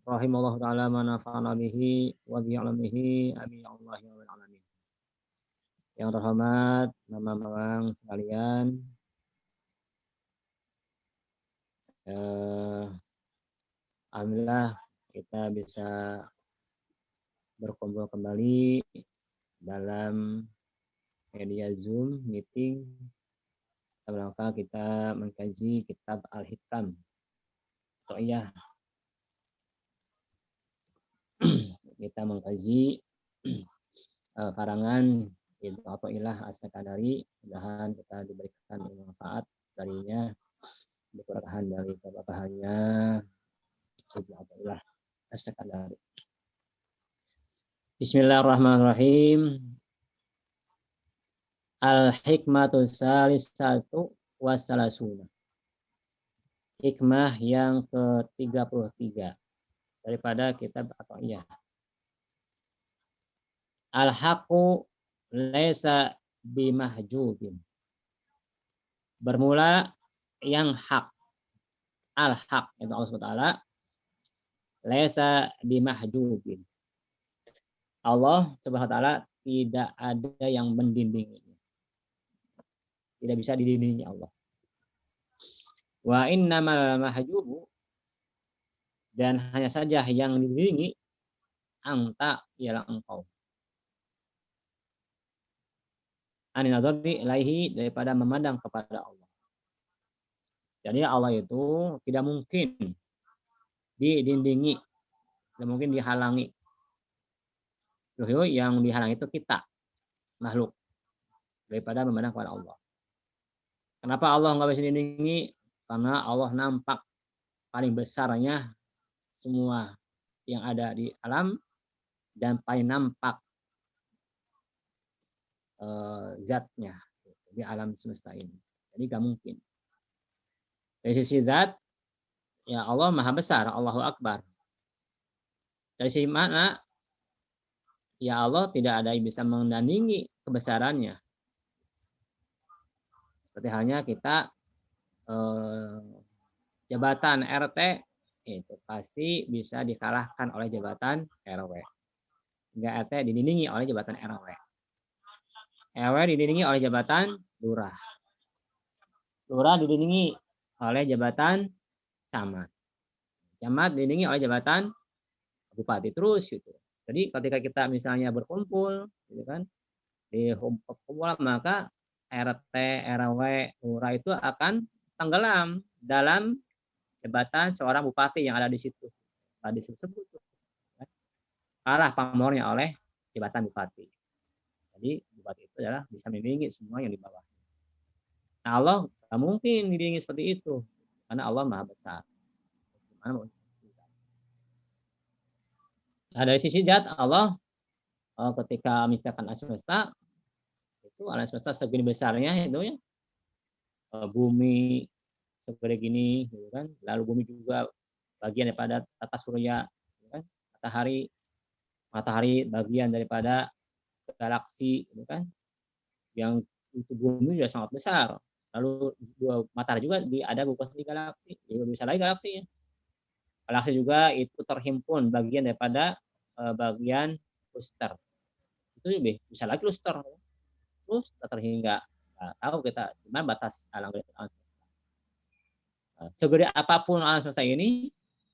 rahimallahu taala manafa'ana bihi wa bi 'ilmihi amin ya Allah ya rabbal alamin. Yang terhormat Mamang sekalian, eh, alhamdulillah kita bisa berkumpul kembali dalam media Zoom meeting dalam rangka kita mengkaji kitab Al-Hikam atau iya kita mengkaji karangan Ibnu Athaillah As-Sakandari. Mudah-mudahan kita diberikan manfaat darinya, berkah dari keberkahannya Ibnu Athaillah As-Sakandari. Bismillahirrahmanirrahim. Al-hikmatu salisatu wassalasuna. Hikmah yang ke-33 daripada kitab Athaillah. Al-haqqu laisa bimahjubin. Bermula yang hak. Al-haq itu Allah SWT. Laisa bimahjubin. Allah Subhanahu wa taala tidak ada yang mendindinginya. Tidak bisa didindingi Allah. Wa innamal mahjubu, dan hanya saja yang didindingi anta ialah engkau. Ani nazari ilaihi, daripada memandang kepada Allah. Jadi Allah itu tidak mungkin didindingi, tidak mungkin dihalangi. Yang dihalangi itu kita, makhluk, daripada memandang kepada Allah. Kenapa Allah nggak bisa didindingi? Karena Allah nampak paling besarnya semua yang ada di alam dan paling nampak zatnya di alam semesta ini. Jadi nggak mungkin. Dari sisi zat, ya Allah maha besar, Allahu Akbar. Dari sisi makna, ya Allah tidak ada yang bisa menandingi kebesarannya. Seperti halnya kita jabatan RT itu pasti bisa dikalahkan oleh jabatan RW. Enggak RT didindingi oleh jabatan RW. RW didindingi oleh jabatan lurah. Lurah didindingi oleh jabatan camat. Camat didindingi oleh jabatan bupati, terus gitu. Jadi ketika kita misalnya berkumpul gitu kan, di kumpulan, maka RT, RW, lurah itu akan tenggelam dalam jabatan seorang bupati yang ada di situ. Tadi disebut kalah pamornya oleh jabatan bupati. Jadi bupati itu adalah bisa membimbingi semua yang di bawah. Nah, Allah tidak mungkin dibimbingi seperti itu karena Allah maha besar. Nah, dari sisi zat Allah, ketika menciptakan alam semesta, itu alam semesta segini besarnya itu ya, bumi segede gini, gitu kan. Lalu bumi juga bagian daripada tata surya, gitu kan. Matahari bagian daripada galaksi, gitu kan. Yang itu bumi sudah sangat besar. Lalu matahari juga ada bukan di galaksi, juga bisa lagi galaksinya. Galaksi juga itu terhimpun bagian daripada bagian cluster. Itu bisa lagi cluster. Terus terhingga tahu kita di mana batas alam semesta. Segede apapun alam semesta ini,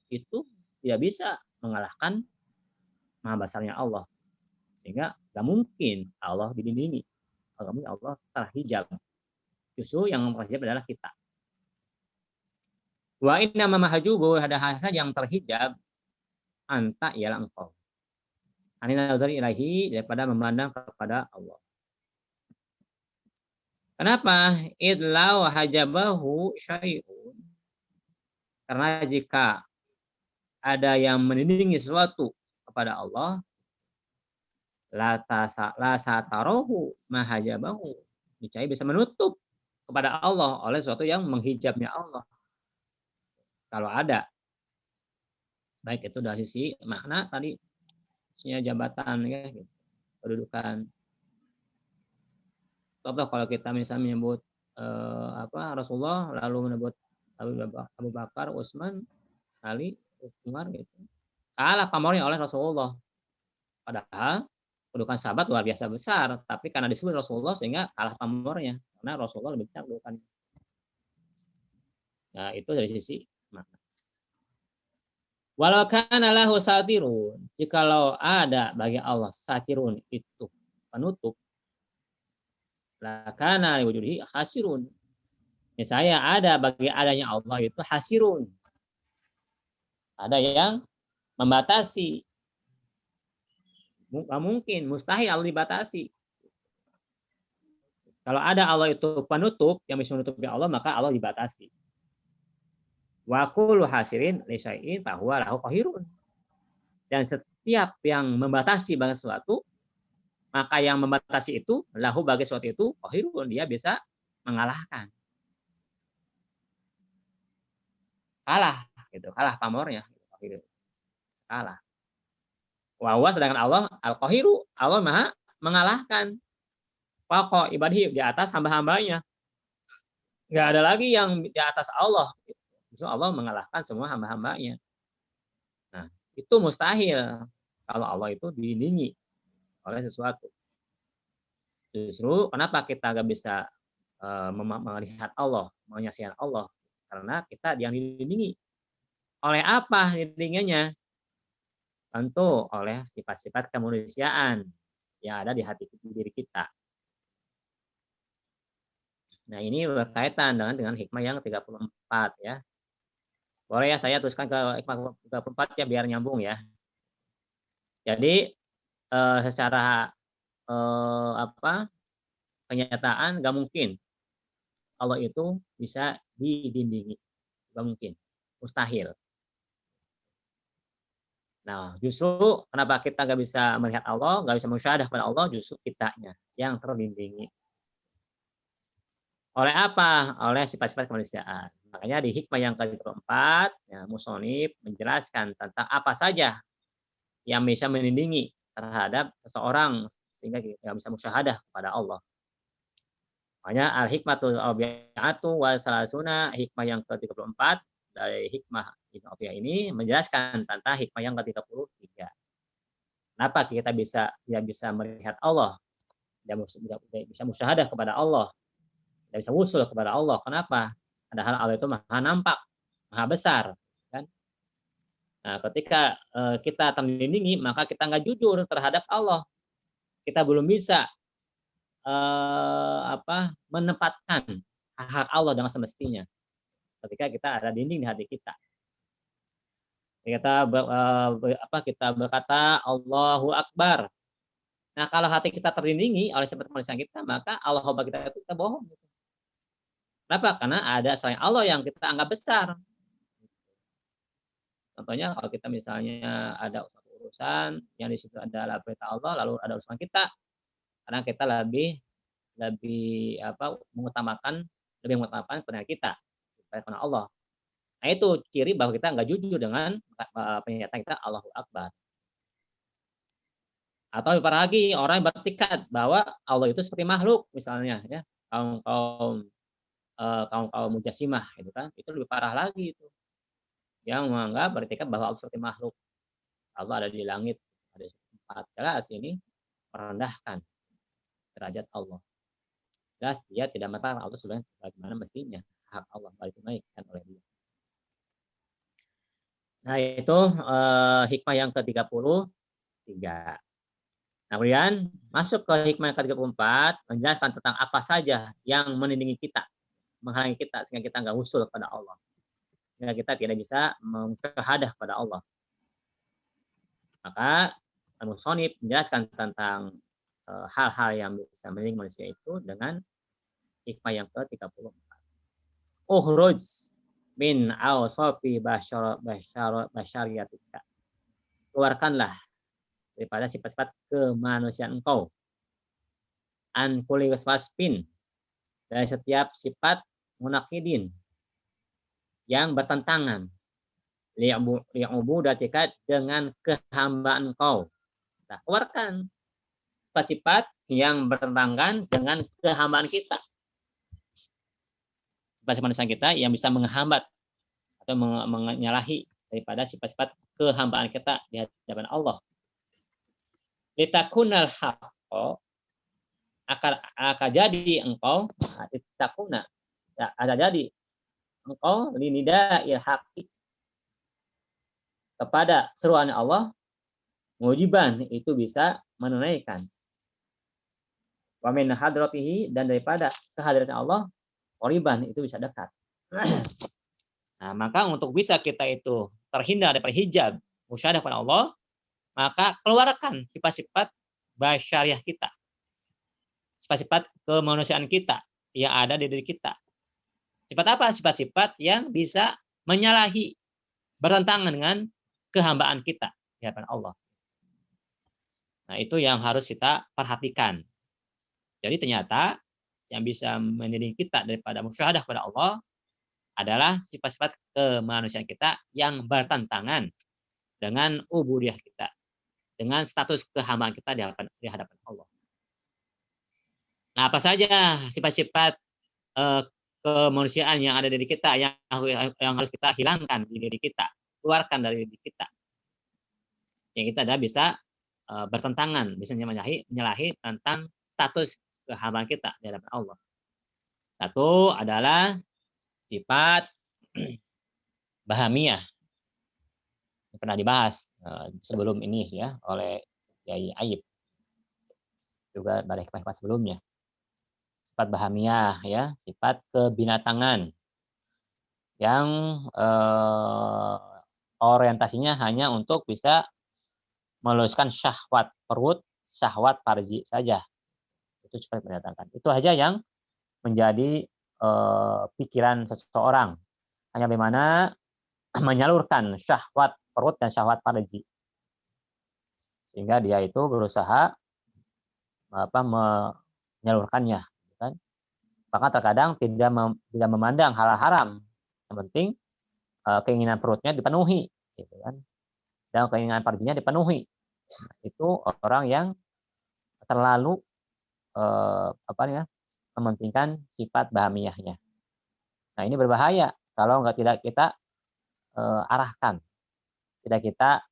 itu tidak bisa mengalahkan maha besarnya Allah. Sehingga gak mungkin Allah didindingi. Kalau Allah terhijab. Justru yang terhijab adalah kita. Wa inna mahjubu, ada hal saja yang terhijab, anta ialah engkau. Anina nazari ilahi, daripada memandang kepada Allah. Kenapa? Idlau hajabahu syai'un. Karena jika ada yang menindingi sesuatu kepada Allah, la satarohu mahajabahu, niscaya bisa menutup kepada Allah oleh sesuatu yang menghijabnya Allah. Kalau ada, baik itu dari sisi makna tadi, jabatan ya, gitu, kedudukan. Contoh kalau kita misalnya menyebut Rasulullah, lalu menyebut Abu Bakar, Utsman, Ali, Umar gitu. Kalah pamornya oleh Rasulullah. Padahal kedudukan sahabat luar biasa besar, tapi karena disebut Rasulullah sehingga kalah pamornya karena Rasulullah lebih besar kedudukan. Nah, itu dari sisi makna. Walau kana lahu satirun, jikalau ada bagi Allah satirun itu penutup, lakana liwujudihi hasirun. Ya, saya ada bagi adanya Allah itu hasirun. Ada yang membatasi. Nggak mungkin, mustahil Allah dibatasi. Kalau ada Allah itu penutup, yang bisa menutupi Allah, maka Allah dibatasi. Wa kullu hasirin li syai'in fa huwa lahu qahirun. Dan setiap yang membatasi bagi sesuatu, maka yang membatasi itu lahu bagi sesuatu itu qahirun, dia bisa mengalahkan. Kalah gitu, kalah pamornya gitu. Kalah. Wa huwa sedangkan Allah al-qahiru, Allah Maha mengalahkan. Fauqa ibadihi, di atas hamba-hambanya. Enggak ada lagi yang di atas Allah. Justru Allah mengalahkan semua hamba-hambanya. Nah, itu mustahil kalau Allah itu dilindungi oleh sesuatu. Justru kenapa kita nggak bisa melihat Allah, menyaksikan Allah? Karena kita yang dilindungi. Oleh apa dilindunginya? Tentu oleh sifat-sifat kemanusiaan yang ada di hati diri kita. Nah, ini berkaitan dengan hikmah yang 34 ya. Boleh ya saya teruskan ke hikmah 34 ya biar nyambung ya. Jadi secara kenyataan nggak mungkin Allah itu bisa didindingi, nggak mungkin, mustahil. Nah, justru kenapa kita nggak bisa melihat Allah, nggak bisa musyahadah kepada Allah, justru kitanya yang terlindungi. Oleh apa? Oleh sifat-sifat kemanusiaan. Makanya di hikmah yang ke-34, ya, musonif menjelaskan tentang apa saja yang bisa melindungi terhadap seseorang sehingga kita bisa musyahadah kepada Allah. Makanya al-hikmatul rabi'atu wa salasuna, hikmah yang ke-34 dari hikmah Ibnu Athiyah ini menjelaskan tentang hikmah yang ke-33. Kenapa kita bisa melihat Allah, tidak bisa musyahadah kepada Allah, tidak bisa wusul kepada Allah. Kenapa? Padahal Allah itu maha nampak, maha besar. Kan? Nah, ketika kita terlindungi, maka kita nggak jujur terhadap Allah. Kita belum bisa menempatkan hak Allah dengan semestinya. Ketika kita ada dinding di hati kita. Kita berkata Allahu Akbar. Nah, kalau hati kita terlindungi oleh sifat kemanusiaan kita, maka Allah Akbar kita itu kita bohong. Kenapa? Karena ada selain Allah yang kita anggap besar. Contohnya kalau kita misalnya ada urusan yang di situ adalah perintah Allah, lalu ada urusan kita, karena kita lebih mengutamakan pernyataan kita daripada Allah. Nah, itu ciri bahwa kita nggak jujur dengan pernyataan kita Allahu Akbar. Atau apalagi orang yang bertekad bahwa Allah itu seperti makhluk misalnya ya, kaum mujassimah gitu kan, itu lebih parah lagi itu. Yang menganggap bertekad bahwa Allah seperti makhluk. Allah ada di langit, ada di tempat. Jelas ini merendahkan derajat Allah. Jelas dia tidak mengatakan Allah sudah bagaimana mestinya. Hak Allah dinaikkan oleh dia. Nah, itu hikmah yang ke-33. Nah, kemudian masuk ke hikmah yang ke-34, menjelaskan tentang apa saja yang melindungi kita, menghalangi kita sehingga kita nggak usul kepada Allah. Sehingga kita tidak bisa musyahadah kepada Allah. Maka al-musannif menjelaskan tentang hal-hal yang bisa melindungi manusia itu dengan hikmah yang ke-34. Ukhruj min awsafi basyariyatika. Keluarkanlah daripada sifat-sifat kemanusiaan engkau. An kulli wasfin, dari setiap sifat munaqidin yang bertentangan li'ubudatika dengan kehambaan engkau. Nah, keluarkan sifat-sifat yang bertentangan dengan kehambaan kita. Sifat manusia kita yang bisa menghambat atau menyalahi daripada sifat-sifat kehambaan kita di hadapan Allah. Litakunal haqqo, akan jadi engkau litakuna, ya, ada jadi engkau linida'il haqqi, kepada seruan Allah, mujiban, itu bisa menunaikan. Wa min hadratihi, dan daripada kehadiran Allah, qoriban, itu bisa dekat. Nah, maka untuk bisa kita itu terhindar dari hijab musyahadah kepada Allah, maka keluarkan sifat-sifat basyariah kita, sifat-sifat kemanusiaan kita yang ada di diri kita. Sifat apa? Sifat-sifat yang bisa menyalahi, bertentangan dengan kehambaan kita di hadapan Allah. Nah, itu yang harus kita perhatikan. Jadi ternyata yang bisa mendidik kita daripada musyahadah kepada Allah adalah sifat-sifat kemanusiaan kita yang bertentangan dengan ubudiyah kita, dengan status kehambaan kita di hadapan Allah. Nah, apa saja sifat-sifat kemanusiaan yang ada di diri kita yang harus kita hilangkan di diri kita, keluarkan dari diri kita, yang kita adalah bisa bertentangan, bisa menyalahi tentang status kehambaan kita di hadapan Allah. Satu adalah sifat bahamiyah. Pernah dibahas sebelum ini ya oleh Yai Aib, juga pada hikmah sebelumnya. Sifat bahamiyah ya, sifat kebinatangan yang orientasinya hanya untuk bisa meluluskan syahwat perut, syahwat farji saja. Itu sifat kebinatangan. Itu aja yang menjadi pikiran seseorang, hanya bagaimana menyalurkan syahwat perut dan syahwat farji, sehingga dia itu berusaha menyalurkannya, kan? Maka terkadang tidak memandang hal haram, yang penting keinginan perutnya dipenuhi, gitu kan, dan keinginan farjinya dipenuhi. Itu orang yang terlalu mementingkan sifat bahamiyahnya. Nah, ini berbahaya kalau tidak kita arahkan, tidak kita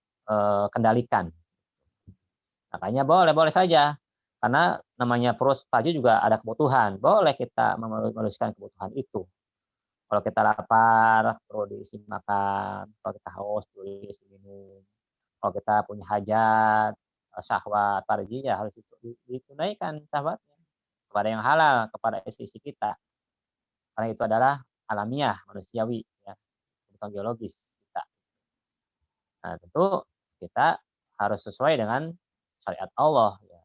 kendalikan. Makanya boleh saja, karena namanya perut farji juga ada kebutuhan. Boleh kita meluluskan kebutuhan itu. Kalau kita lapar, perlu diisi makan. Kalau kita haus, perlu diisi minum. Kalau kita punya hajat, syahwat farji, ya harus ditunaikan syahwatnya kepada yang halal, kepada istri-istri kita. Karena itu adalah alamiah, manusiawi, ya, kebutuhan biologis kita. Nah, tentu kita harus sesuai dengan syariat Allah, ya.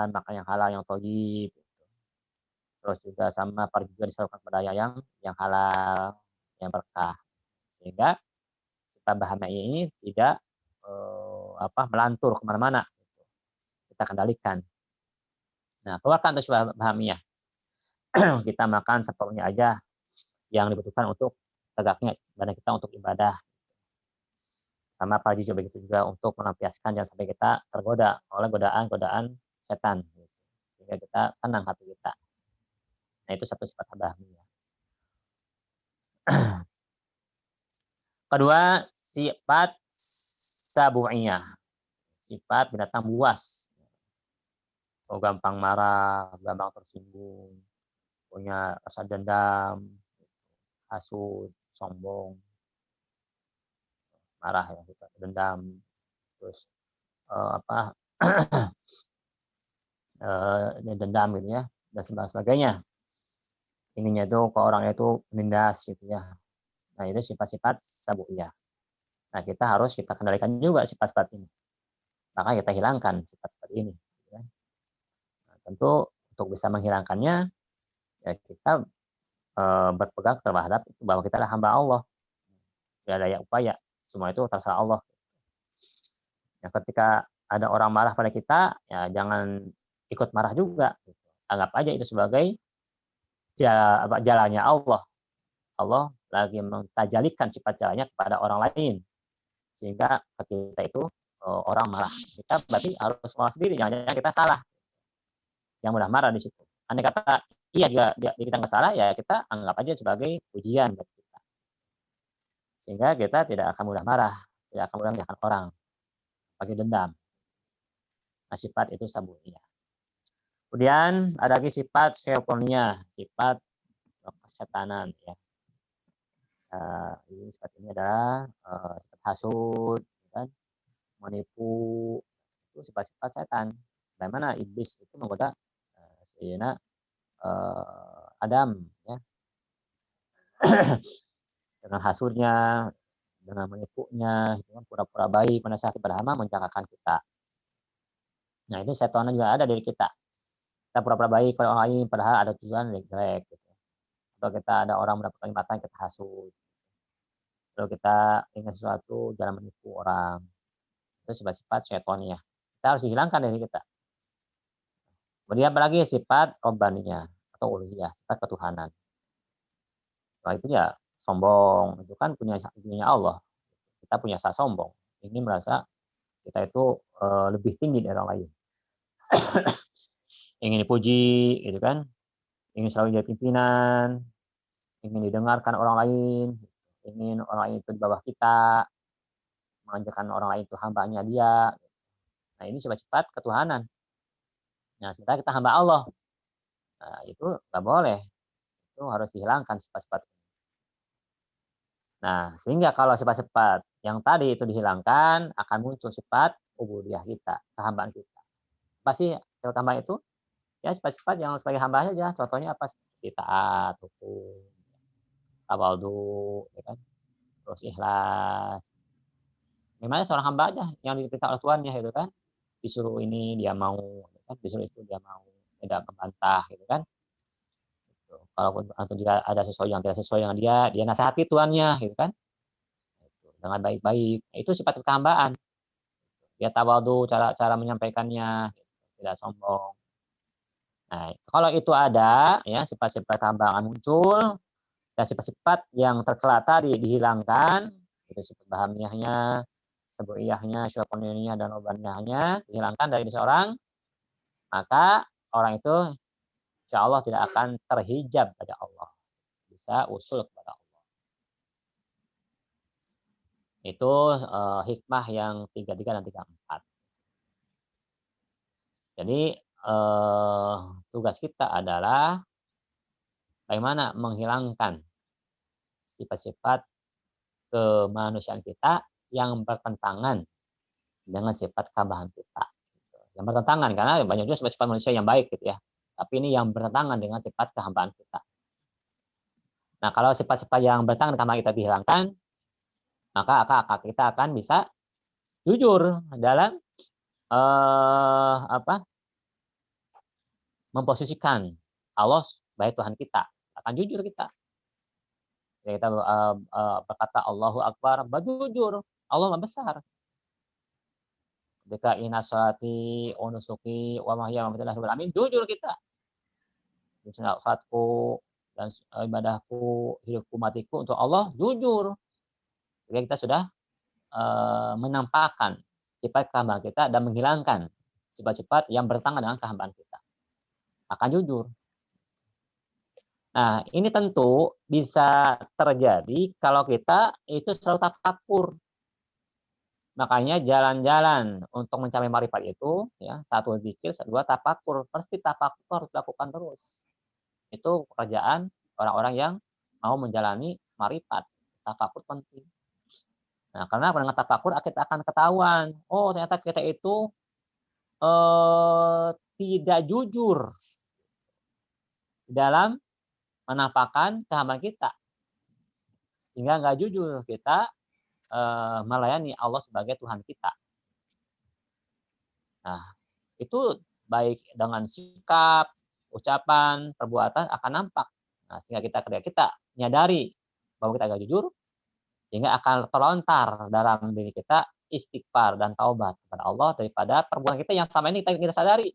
Makan yang halal, yang thayyib. Terus juga sama farji juga disalurkan kepada yang halal, yang berkah. Sehingga sifat bahamiyah ini tidak melantur kemana-mana. Kita kendalikan. Nah, keluarkan tuh sifat bahamiyah. Kita makan seperlunya aja yang dibutuhkan untuk tegaknya badan kita untuk ibadah. Sama farji juga begitu juga, untuk melampiaskan jangan sampai kita tergoda oleh godaan setan. Sehingga kita tenang hati kita. Nah, itu satu sifat bahamiyah. Kedua, sifat sabu'iyah. Sifat binatang buas. Gampang marah, gampang tersinggung, punya rasa dendam, hasut, sombong, marah ya, dendam, terus dendam gitu ya, dan sebagainya. Inginnya itu ke orangnya itu menindas gitu ya. Nah, itu sifat-sifat sabu'iyah. Nah, kita kendalikan juga sifat-sifat ini. Maka kita hilangkan sifat-sifat ini. Nah, tentu untuk bisa menghilangkannya, ya kita berpegang terhadap bahwa kita adalah hamba Allah. Tidak ada upaya, semua itu terserah Allah. Ya, ketika ada orang marah pada kita, ya jangan ikut marah juga. Anggap aja itu sebagai jalannya Allah. Allah lagi mentajalikan sifat jalannya kepada orang lain, sehingga kita itu orang marah, kita berarti harus marah sendiri, jangan kita salah. Yang mudah marah di situ. Andai kata iya juga kita nggak salah, ya kita anggap aja sebagai ujian buat kita. Sehingga kita tidak akan mudah marah, tidak akan mudah menyalahkan orang, bagi dendam. Nah, sifat itu sabuniyah. Kemudian ada lagi sifat syaitoniyah, sifat kesetanan ya. Ini sifat ini adalah sifat hasud, kan? Menipu, itu sifat-sifat setan. Bagaimana iblis itu menggoda Sayyidina Adam ya dengan hasudnya, dengan menipunya, itu kan pura-pura baik menasihati padahal mencelakakan kita. Nah, itu setan juga ada dari kita. Kita pura-pura baik pada orang lain padahal ada tujuan jelek gitu. Atau kita ada orang mendapat kenikmatan kita hasud. Kalau kita ingin sesuatu jangan menipu orang. Itu sifat-sifat syaitoniyah. Kita harus dihilangkan dari kita. Kemudian apalagi sifat robbaniyah atau uluhiyah, sifat ketuhanan. Nah, itu ya sombong, itu kan punya Allah. Kita punya rasa sombong. Ini merasa kita itu lebih tinggi dari orang lain. Ingin dipuji, gitu kan? Ingin selalu jadi pimpinan, ingin didengarkan orang lain, ingin orang lain itu di bawah kita, mengajarkan orang lain itu hambanya dia. Nah, ini sifat-sifat ketuhanan. Nah, sementara kita hamba Allah. Nah, itu nggak boleh. Itu harus dihilangkan sifat-sifat. Nah, sehingga kalau sifat-sifat yang tadi itu dihilangkan, akan muncul sifat ubudiyah kita, kehambaan kita. Apa sih sifat hamba itu? Ya, sifat-sifat yang sebagai hamba saja. Contohnya apa? Seperti taat, hukum, tawadhu, ya kan? Terus ikhlas. Memangnya seorang hamba aja yang diperintah oleh tuannya gitu kan. Disuruh ini dia mau, gitu kan? Disuruh itu dia mau, tidak membantah gitu kan. Gitu. Kalaupun atau jika ada sesuatu yang tidak sesuai dengan dia nasihati tuannya gitu kan. Gitu. Dengan baik-baik. Nah, itu sifat kehambaan. Dia tawadhu cara menyampaikannya, gitu. Tidak sombong. Nah, kalau itu ada ya sifat-sifat kehambaan muncul dan sifat-sifat yang tercela tadi dihilangkan, itu sifat bahamiyahnya, sabuiyahnya, syaitoniyahnya dan robbaniyahnya dihilangkan dari seseorang, maka orang itu insya Allah tidak akan terhijab pada Allah. Bisa usul kepada Allah. Itu hikmah yang 33 dan 34. Jadi tugas kita adalah bagaimana menghilangkan sifat-sifat kemanusiaan kita yang bertentangan dengan sifat kehambahan kita. Yang bertentangan karena banyak juga sifat-sifat manusia yang baik gitu ya. Tapi ini yang bertentangan dengan sifat kehambaan kita. Nah, kalau sifat-sifat yang bertentangan dengan kita dihilangkan, maka kita akan bisa jujur dalam memposisikan Allah sebagai Tuhan kita. Akan jujur kita. Ya, kita berkata Allahu Akbar, berjujur. Allah Maha besar. Ketika inna sholati wa nusuki wa mahya wa mamati lillahi rabbil alamin, jujur kita. Salatku dan ibadahku, hidupku, matiku untuk Allah, jujur. Jadi kita sudah menampakkan sifat kehambaan kita dan menghilangkan sifat-sifat yang bertentangan dengan kehambaan kita. Akan jujur. Nah, ini tentu bisa terjadi kalau kita itu selalu tafakur. Makanya jalan-jalan untuk mencapai marifat itu ya, satu zikir, dua tafakur. Pasti tafakur harus dilakukan terus. Itu pekerjaan orang-orang yang mau menjalani marifat. Tafakur penting. Nah, karena dengan tafakur kita akan ketahuan, oh ternyata kita itu tidak jujur dalam menampakkan kehambaan kita. Hingga nggak jujur kita melayani Allah sebagai Tuhan kita. Nah, itu baik dengan sikap, ucapan, perbuatan akan nampak. Nah, sehingga kita menyadari bahwa kita agak jujur, sehingga akan terlontar dalam diri kita istighfar dan taubat kepada Allah daripada perbuatan kita yang selama ini kita tidak sadari.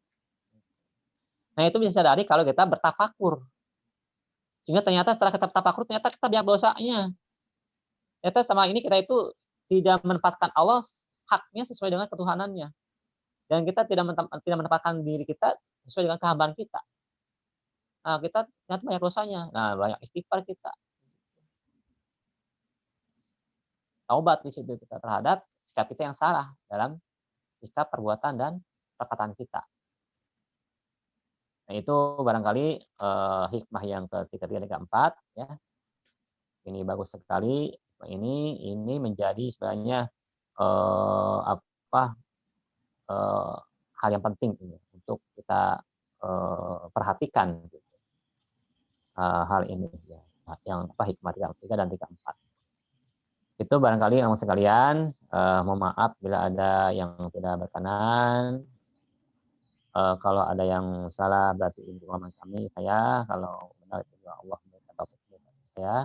Nah, itu bisa sadari kalau kita bertafakur. Sehingga ternyata setelah kita bertafakur, ternyata kita banyak dosanya. Ternyata sama ini kita itu tidak menempatkan Allah haknya sesuai dengan ketuhanannya. Dan kita tidak menempatkan diri kita sesuai dengan kehambaan kita. Nah, kita ternyata banyak dosanya. Nah, banyak istighfar kita. taubat di situ kita terhadap sikap kita yang salah dalam sikap, perbuatan, dan perkataan kita. Nah, itu barangkali, hikmah yang ketiga, keempat ya. Ini bagus sekali. Ini menjadi sebenarnya, apa, hal yang penting ini untuk kita, perhatikan gitu, hal ini ya, yang apa, hikmah 3 dan 4. Itu barangkali yang sekalian, mohon maaf bila ada yang tidak berkenan. Kalau ada yang salah berarti ini pemahaman kami, saya, kalau benar itu juga Allah memberikan taufik kepada saya.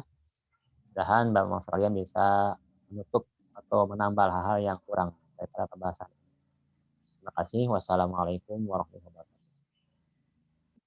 Mudahan Bapak sekalian bisa menutup atau menambah hal-hal yang kurang daripada pembahasan. Terima kasih. Wassalamualaikum warahmatullahi wabarakatuh.